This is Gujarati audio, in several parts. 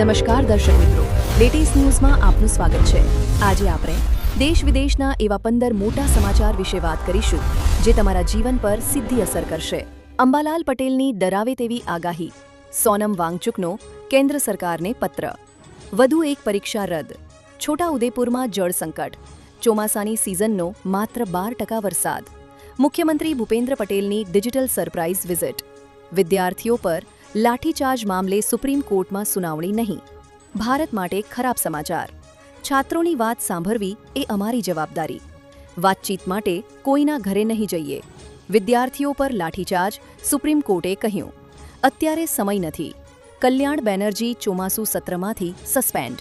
નમસ્કાર દર્શક મિત્રો, લેટેસ્ટ ન્યૂઝમાં આપનું સ્વાગત છે। આજે આપણે દેશ વિદેશના એવા 15 મોટા સમાચાર વિશે વાત કરીશું જે તમારા જીવન પર સીધી અસર કરશે। અંબાલાલ પટેલની ડરાવે તેવી આગાહી, સોનમ વાંગચુકનો કેન્દ્ર સરકારને પત્ર, વધુ એક પરીક્ષા રદ, છોટાઉદેપુરમાં જળ સંકટ, ચોમાસાની સિઝનનો માત્ર 12% વરસાદ, મુખ્યમંત્રી ભૂપેન્દ્ર પટેલની ડિજિટલ સરપ્રાઇઝ વિઝિટ, વિદ્યાર્થીઓ પર લાઠીચાર્જ મામલે સુપ્રીમ કોર્ટમાં સુનાવણી નહીં, ભારત માટે ખરાબ સમાચાર, છાત્રોની વાત સાંભળવી એ અમારી જવાબદારી, વાતચીત માટે કોઈના ઘરે નહીં જઈએ, વિદ્યાર્થીઓ પર લાઠીચાર્જ, સુપ્રીમ કોર્ટે કહ્યું, અત્યારે સમય નથી, કલ્યાણ બેનર્જી ચોમાસુ સત્રમાંથી સસ્પેન્ડ,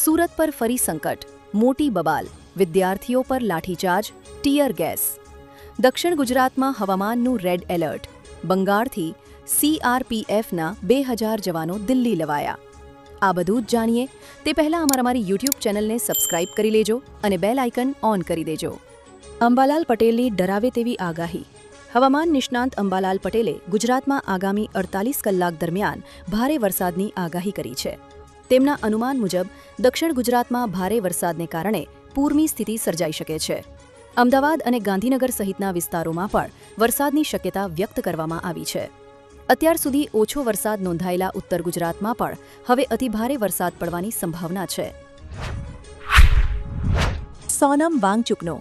સુરત પર ફરી સંકટ, મોટી બબાલ, વિદ્યાર્થીઓ પર લાઠીચાર્જ, ટીયર ગેસ, દક્ષિણ ગુજરાતમાં હવામાનનું રેડ એલર્ટ, બંગાળથી CRPFના 2000 જવાનો દિલ્હી લવાયા। આ બધું જ જાણીએ તે પહેલાં અમારી YouTube ચેનલને સબસ્ક્રાઇબ કરી લેજો અને બેલ આઇકન ઓન કરી દેજો। અંબાલાલ પટેલની ડરાવે તેવી આગાહી, હવામાન નિષ્ણાંત અંબાલાલ પટેલે ગુજરાતમાં આગામી 48 કલાક દરમિયાન ભારે વરસાદની આગાહી કરી છે। તેમના અનુમાન મુજબ દક્ષિણ ગુજરાતમાં ભારે વરસાદને કારણે પૂરની સ્થિતિ સર્જાઈ શકે છે। અમદાવાદ અને ગાંધીનગર સહિતના વિસ્તારોમાં પણ વરસાદની શક્યતા વ્યક્ત કરવામાં આવી છે। અત્યાર સુધી ઓછો વરસાદ નોંધાયેલા ઉત્તર ગુજરાતમાં પણ હવે અતિભારે વરસાદ પડવાની સંભાવના છે। સોનમ વાંગચુકનો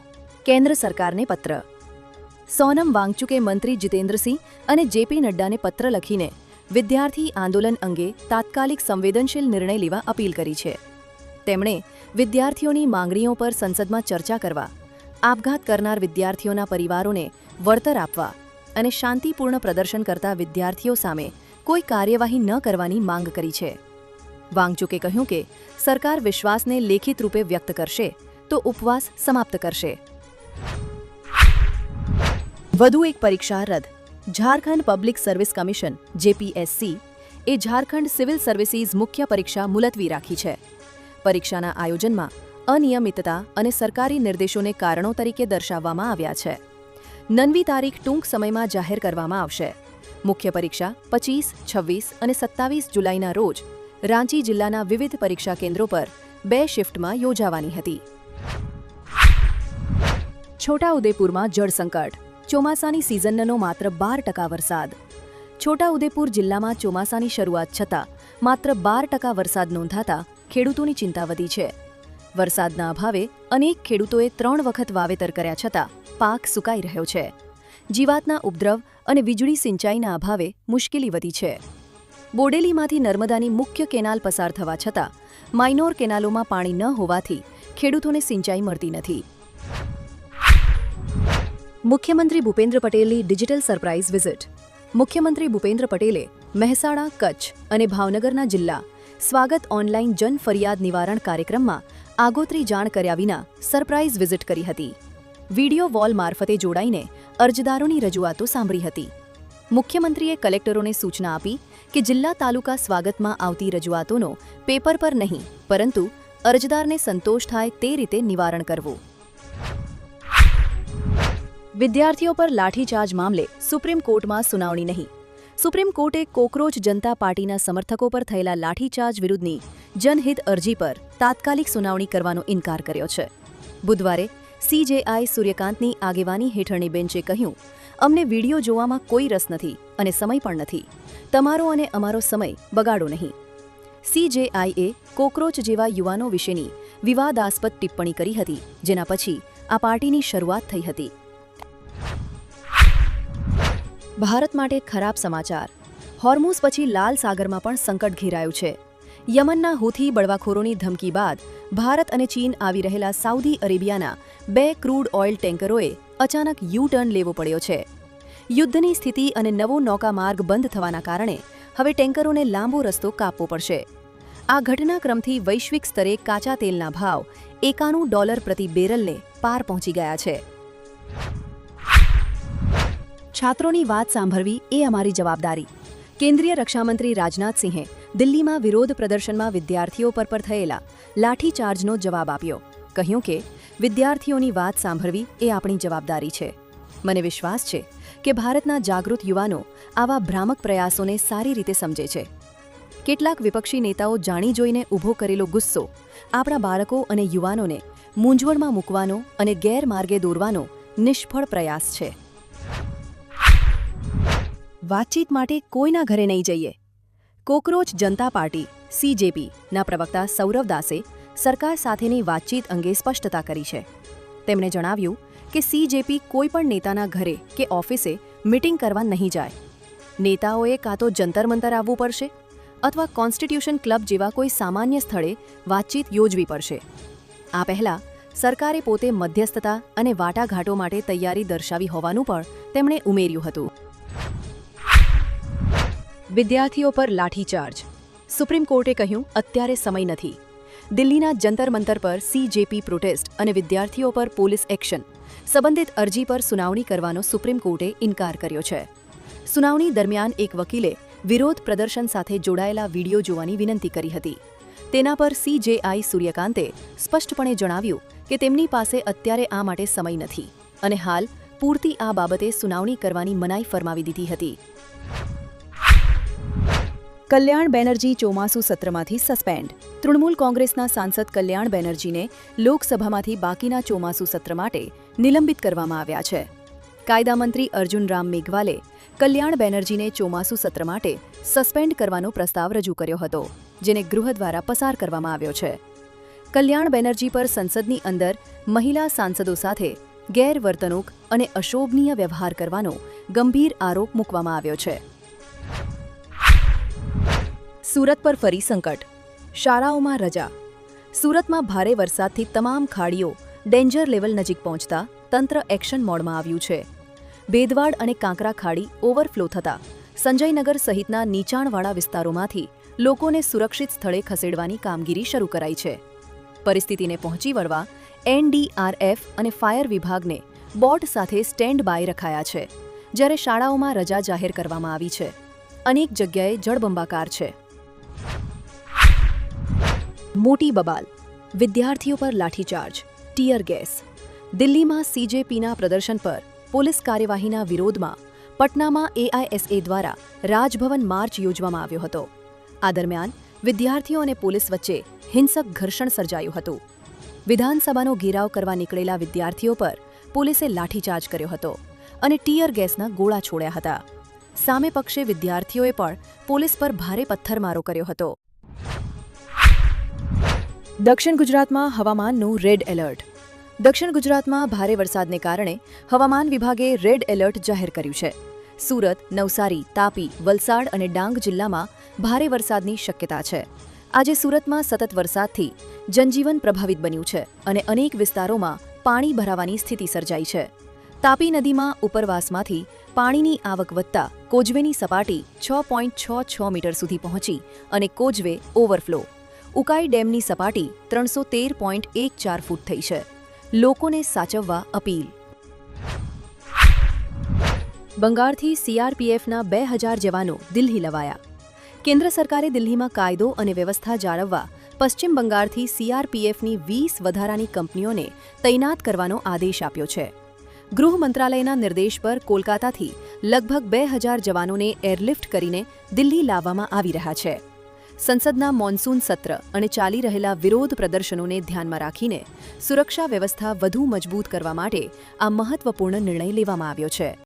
કેન્દ્ર સરકારને પત્ર, સોનમ વાંગચુકે મંત્રી જીતેન્દ્રસિંહ અને JP નડ્ડાને પત્ર લખીને વિદ્યાર્થી આંદોલન અંગે તાત્કાલિક સંવેદનશીલ નિર્ણય લેવા અપીલ કરી છે। તેમણે વિદ્યાર્થીઓની માંગણીઓ પર સંસદમાં ચર્ચા કરવા, આપઘાત કરનાર વિદ્યાર્થીઓના પરિવારોને વળતર આપવા અને શાંતિપૂર્ણ પ્રદર્શન કરતા વિદ્યાર્થીઓ સામે કોઈ કાર્યવાહી ન કરવાની માંગ કરી છે। વાંગચુકે કહ્યું કે સરકાર વિશ્વાસને લેખિત રૂપે વ્યક્ત કરશે તો ઉપવાસ સમાપ્ત કરશે। વધુ એક પરીક્ષા રદ, Jharkhand public service commission JPSC એ ઝારખંડ સિવિલ સર્વિસીસ મુખ્ય પરીક્ષા મુલતવી રાખી છે। પરીક્ષાના આયોજનમાં અનિયમિતતા અને સરકારી નિર્દેશોને કારણો તરીકે દર્શાવવામાં આવ્યા છે। નવી તારીખ ટૂંક સમયમાં જાહેર કરવામાં આવશે। મુખ્ય પરીક્ષા 25, 26 અને 27 જુલાઈના રોજ રાંચી જિલ્લાના વિવિધ પરીક્ષા કેન્દ્રો પર 2 શિફ્ટમાં યોજાવાની હતી। છોટાઉદેપુરમાં જળ સંકટ, ચોમાસાની સિઝનનો માત્ર 12% વરસાદ, છોટાઉદેપુર જિલ્લામાં ચોમાસાની શરૂઆત છતાં માત્ર 12% વરસાદ નોંધાતા ખેડૂતોની ચિંતા વધી છે। વરસાદના અભાવે અનેક ખેડૂતોએ 3 વખત વાવેતર કર્યા છતાં પાક સુકાઈ રહ્યો છે। જીવાતના ઉપદ્રવ અને વીજળી સિંચાઈના અભાવે મુશ્કેલી વધી છે। બોડેલીમાંથી નર્મદાની મુખ્ય કેનાલ પસાર થવા છતાં માઇનોર કેનાલોમાં પાણી ન હોવાથી ખેડૂતોને સિંચાઈ મળતી નથી। મુખ્યમંત્રી ભૂપેન્દ્ર પટેલની ડિજિટલ સરપ્રાઇઝ વિઝિટ, મુખ્યમંત્રી ભૂપેન્દ્ર પટેલે મહેસાણા, કચ્છ અને ભાવનગરના જિલ્લા સ્વાગત ઓનલાઈન જન ફરિયાદ નિવારણ કાર્યક્રમમાં આગોતરી જાણ કર્યા વિના સરપ્રાઇઝ વિઝિટ કરી હતી। વીડિયો વોલ મારફતે જોડાઈને અરજદારોની રજૂઆતો સાંભળી હતી। મુખ્યમંત્રીએ કલેક્ટરોને સૂચના આપી કે જિલ્લા તાલુકા સ્વાગતમાં આવતી રજૂઆતોનો પેપર પર નહીં પરંતુ અરજદારને સંતોષ થાય તે રીતે નિવારણ કરવું। વિદ્યાર્થીઓ પર લાઠીચાર્જ મામલે સુપ્રીમ કોર્ટમાં સુનાવણી નહીં, સુપ્રીમ કોર્ટે કોકરોચ જનતા પાર્ટીના સમર્થકો પર થયેલા લાઠીચાર્જ વિરુદ્ધની જનહિત અરજી પર તાત્કાલિક સુનાવણી કરવાનો ઇનકાર કર્યો છે। બુધવારે CJI સૂર્યકાંતની આગેવાની હેઠળની બેન્ચે કહ્યું, અમને વિડીયો જોવામાં કોઈ રસ નથી અને સમય પણ નથી, તમારો અને અમારો સમય બગાડો નહીં। CJIએ કોકરોચ જેવા યુવાનો વિશેની વિવાદાસ્પદ ટિપ્પણી કરી હતી, જેના પછી આ પાર્ટીની શરૂઆત થઈ હતી। ભારત માટે ખરાબ સમાચાર, હોર્મુઝ પછી લાલ સાગરમાં પણ સંકટ ઘેરાયું છે। યમનના હુથી બળવાખોરોની ધમકી બાદ ભારત અને ચીન આવી રહેલા સાઉદી અરેબિયાના 2 ક્રૂડ ઓઇલ ટેન્કરોએ અચાનક યુ-ટર્ન લેવો પડ્યો છે। યુદ્ધની સ્થિતિ અને નવો નૌકામાર્ગ બંધ થવાના કારણે હવે ટેન્કરોને લાંબો રસ્તો કાપવો પડશે। આ ઘટનાક્રમથી વૈશ્વિક સ્તરે કાચા તેલના ભાવ $91 પ્રતિ બેરલને પાર પહોંચી ગયા છે। છાત્રોની વાત સાંભળવી એ અમારી જવાબદારી, કેન્દ્રીય રક્ષામંત્રી રાજનાથ સિંહે દિલ્હીમાં વિરોધ પ્રદર્શનમાં વિદ્યાર્થીઓ પર થયેલા લાઠીચાર્જનો જવાબ આપ્યો। કહ્યું કે વિદ્યાર્થીઓની વાત સાંભળવી એ આપણી જવાબદારી છે। મને વિશ્વાસ છે કે ભારતના જાગૃત યુવાનો આવા ભ્રામક પ્રયાસોને સારી રીતે સમજે છે। કેટલાક વિપક્ષી નેતાઓ જાણી જોઈને ઊભો કરેલો ગુસ્સો આપણા બાળકો અને યુવાનોને મૂંઝવણમાં મૂકવાનો અને ગેરમાર્ગે દોરવાનો નિષ્ફળ પ્રયાસ છે. વાતચીત માટે કોઈના ઘરે નહીં જઈએ. કોકરોચ જનતા પાર્ટી CJPના પ્રવક્તા સૌરવ દાસે સરકાર સાથેની વાતચીત અંગે સ્પષ્ટતા કરી છે. તેમણે જણાવ્યું કે CJP કોઈપણ નેતાના ઘરે કે ઓફિસે મીટિંગ કરવા નહીં જાય. નેતાઓએ કાં તો જંતર મંતર આવવું પડશે અથવા કોન્સ્ટિટ્યુશન ક્લબ જેવા કોઈ સામાન્ય સ્થળે વાતચીત યોજવી પડશે. આ પહેલાં સરકારે પોતે મધ્યસ્થતા અને વાટાઘાટો માટે તૈયારી દર્શાવી હોવાનું પણ તેમણે ઉમેર્યું હતું. વિદ્યાર્થીઓ પર લાઠીચાર્જ. સુપ્રીમ કોર્ટે કહ્યું અત્યારે સમય નથી. દિલ્હીના જંતર મંતર પર CJP પ્રોટેસ્ટ અને વિદ્યાર્થીઓ પર પોલીસ એક્શન સંબંધિત અરજી પર સુનાવણી કરવાનો સુપ્રીમ કોર્ટે ઇનકાર કર્યો છે. સુનાવણી દરમિયાન એક વકીલે વિરોધ પ્રદર્શન સાથે જોડાયેલા વિડીયો જોવાની વિનંતી કરી હતી. તેના પર CJI સૂર્યકાંતે સ્પષ્ટપણે જણાવ્યું કે તેમની પાસે અત્યારે આ માટે સમય નથી અને હાલ પૂરતી આ બાબતે સુનાવણી કરવાની મનાઈ ફરમાવી દીધી હતી. કલ્યાણ બેનર્જી ચોમાસુ સત્રમાંથી સસ્પેન્ડ. તૃણમૂલ કોંગ્રેસના સાંસદ કલ્યાણ બેનર્જીને લોકસભામાંથી બાકીના ચોમાસુ સત્ર માટે નિલંબિત કરવામાં આવ્યા છે. કાયદા મંત્રી અર્જુન રામ મેઘવાલે કલ્યાણ બેનર્જીને ચોમાસુ સત્ર માટે સસ્પેન્ડ કરવાનો પ્રસ્તાવ રજૂ કર્યો હતો, જેને ગૃહ દ્વારા પસાર કરવામાં આવ્યો છે. કલ્યાણ બેનર્જી પર સંસદની અંદર મહિલા સાંસદો સાથે ગેરવર્તણૂક અને અશોભનીય વ્યવહાર કરવાનો ગંભીર આરોપ મૂકવામાં આવ્યો છે. સુરત પર ફરી સંકટ. શાળાઓમાં રજા. સુરતમાં ભારે વરસાદથી તમામ ખાડીઓ ડેન્જર લેવલ નજીક પહોંચતા તંત્ર એક્શન મોડમાં આવ્યું છે. બેદવાડ અને કાંકરા ખાડી ઓવરફ્લો થતાં સંજયનગર સહિતના નીચાણવાળા વિસ્તારોમાંથી લોકોને સુરક્ષિત સ્થળે ખસેડવાની કામગીરી શરૂ કરાઈ છે. પરિસ્થિતિને પહોંચી વળવા NDRF અને ફાયર વિભાગને બોટ સાથે સ્ટેન્ડ બાય રખાયા છે, જ્યારે શાળાઓમાં રજા જાહેર કરવામાં આવી છે. અનેક જગ્યાએ જળબંબાકાર છે. મોટી બબાલ. વિદ્યાર્થીઓ પર લાઠીચાર્જ, ટીયર ગેસ. દિલ્હીમાં CJPના પ્રદર્શન પર પોલીસ કાર્યવાહીના વિરોધમાં પટનામાં AISA દ્વારા રાજભવન માર્ચ યોજવામાં આવ્યો હતો. આ દરમિયાન વિદ્યાર્થીઓ અને પોલીસ વચ્ચે હિંસક ઘર્ષણ સર્જાયું હતું. વિધાનસભાનો ઘેરાવ કરવા નીકળેલા વિદ્યાર્થીઓ પર પોલીસે લાઠીચાર્જ કર્યો હતો અને ટીયર ગેસના ગોળા છોડ્યા હતા. સામે પક્ષે વિદ્યાર્થીઓએ પણ પોલીસ પર ભારે પથ્થરમારો કર્યો હતો. દક્ષિણ ગુજરાતમાં હવામાનનું રેડ એલર્ટ. દક્ષિણ ગુજરાતમાં ભારે વરસાદને કારણે હવામાન વિભાગે રેડ એલર્ટ જાહેર કર્યું છે. સુરત, નવસારી, તાપી, વલસાડ અને ડાંગ જિલ્લામાં ભારે વરસાદની શક્યતા છે. આજે સુરતમાં સતત વરસાદથી જનજીવન પ્રભાવિત બન્યું છે અને અનેક વિસ્તારોમાં પાણી ભરાવાની સ્થિતિ સર્જાઈ છે. તાપી નદીમાં ઉપરવાસમાંથી પાણીની આવક વધતા કોઝવેની સપાટી 6.66 મીટર સુધી પહોંચી અને કોઝવે ઓવરફ્લો. ઉકાઈ ડેમની સપાટી 313.14 ફૂટ થઈ છે. લોકોને સાચવવા અપીલ. બંગાળથી CRPFના 2000 જવાનો દિલ્હી લવાયા. કેન્દ્ર સરકારે દિલ્હીમાં કાયદો અને વ્યવસ્થા જાળવવા પશ્ચિમ બંગાળથી CRPFની 20 વધારાની કંપનીઓને તૈનાત કરવાનો આદેશ આપ્યો છે. ગૃહ મંત્રાલયના નિર્દેશ પર કોલકાતાથી લગભગ 2000 જવાનોને એરલિફ્ટ કરીને દિલ્હી લાવવામાં આવી રહ્યા છે. સંસદના મોન્સૂન સત્ર અને ચાલી રહેલા વિરોધ પ્રદર્શનોને ધ્યાનમાં રાખીને સુરક્ષા વ્યવસ્થા વધુ મજબૂત કરવા માટે આ મહત્વપૂર્ણ નિર્ણય લેવામાં આવ્યો છે.